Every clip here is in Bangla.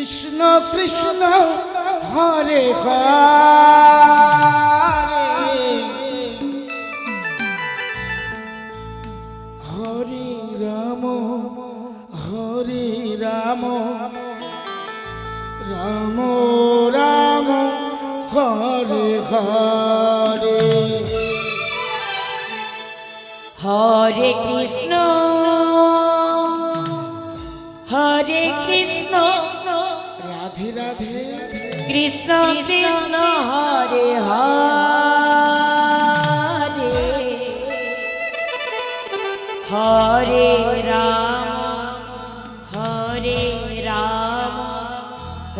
কৃষ্ণ কৃষ্ণ হরে হরে হরে রাম রাম রাম হরে হরে হরে কৃষ্ণ রাধে রাধে কৃষ্ণ কৃষ্ণ হরে হরে হরে রাম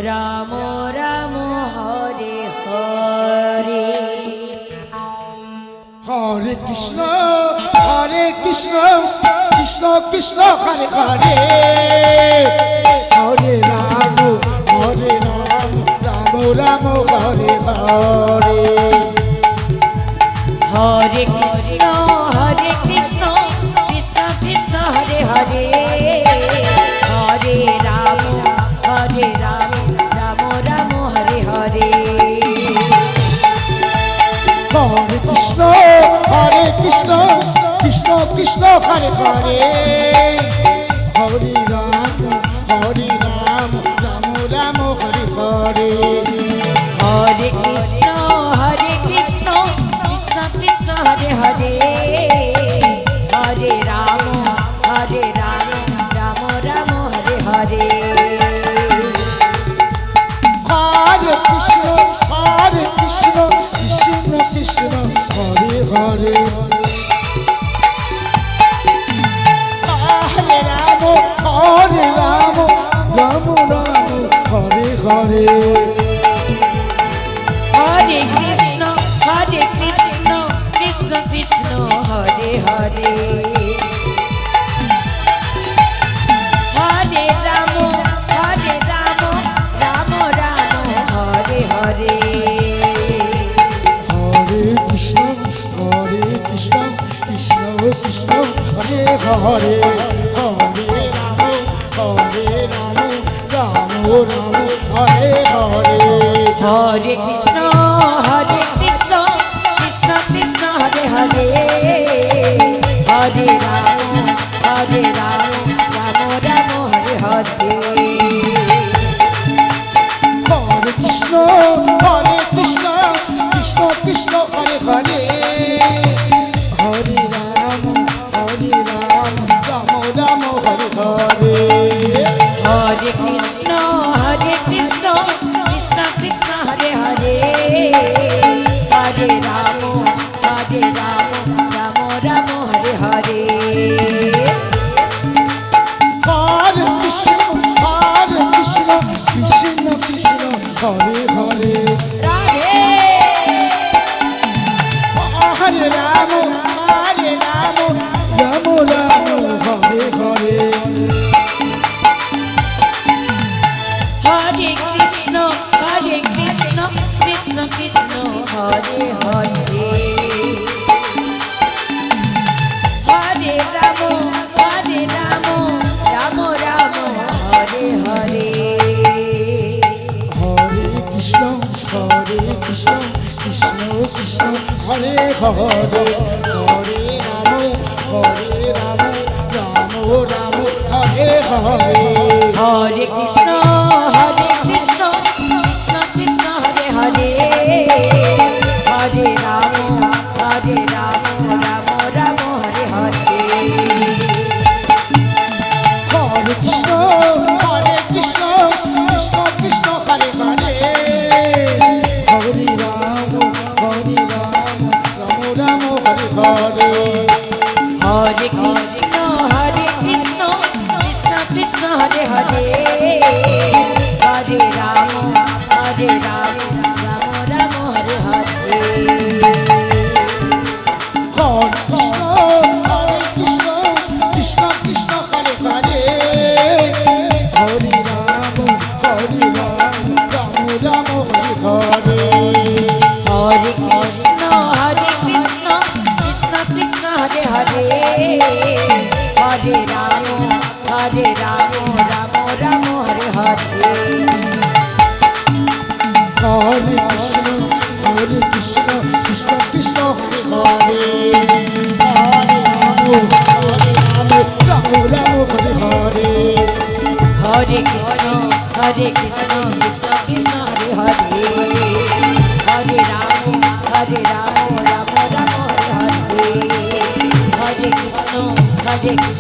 রাম রাম হরে হরে হরে কৃষ্ণ কৃষ্ণ কৃষ্ণ হরে হরে হরে রাম রাম রাম হরে হরে হরে কৃষ্ণ কৃষ্ণ কৃষ্ণ হরে হরে হরে রাম রাম রাম হরে হরে হরে কৃষ্ণ কৃষ্ণ কৃষ্ণ হরে হরে হরে রাম রাম রাম হরে হরে হরে কৃষ্ণ কৃষ্ণ কৃষ্ণ হরে হরে হরে রাম রাম রাম হরে হরে হরে কৃষ্ণ কৃষ্ণ কৃষ্ণ হরে হরে হরে রাম রাম রাম হরে হরে হরে কৃষ্ণ কৃষ্ণ কৃষ্ণ হরে হরে হরে রাম রাম হরে হরে হরে কৃষ্ণ কৃষ্ণ কৃষ্ণ হরে হরে হরে রাম রাম হরে হরে হরে কৃষ্ণ কৃষ্ণ কৃষ্ণ হরে হরে হরে রাম রাম হরে হরে হরে কৃষ্ণ কৃষ্ণ কৃষ্ণ হরে হরে হরে রাম রাম হরে হরে হরে কৃষ্ণ কৃষ্ণ কৃষ্ণ হরে হরে হরে রাম রাম হরে হরে হরে কৃষ্ণ কৃষ্ণ হরে হরে রাধে হরে রাম রাম হরে হরে হরে কৃষ্ণ কৃষ্ণ হরে হরে হরে রাম রাম হরে হরে হরে কৃষ্ণ কৃষ্ণ হরে হরে হরে রাম রাম হরে হরে হরে কৃষ্ণ কৃষ্ণ কৃষ্ণ হরে হরে হরে রাম রাম হরে হরে হরে কৃষ্ণ কৃষ্ণ কৃষ্ণ হরে হরে হরে রাম রাম হরে হরে হরে কৃষ্ণ কৃষ্ণ হরে হরে হরে রাম রাম হরে হরে হরে কৃষ্ণ কৃষ্ণ হরে হরে হরে রাম রাম হরে হরে হরে কৃষ্ণ কৃষ্ণ হরে হরে হরে রাম রাম হরে হরে হরে কৃষ্ণ কৃষ্ণ কৃষ্ণ হরে হরে হরে রাম রাম রাম হরে হরে হরে কৃষ্ণ কৃষ্ণ কৃষ্ণ হরে হরে হরে রাম রাম রাম হরে হরে হরে কৃষ্ণ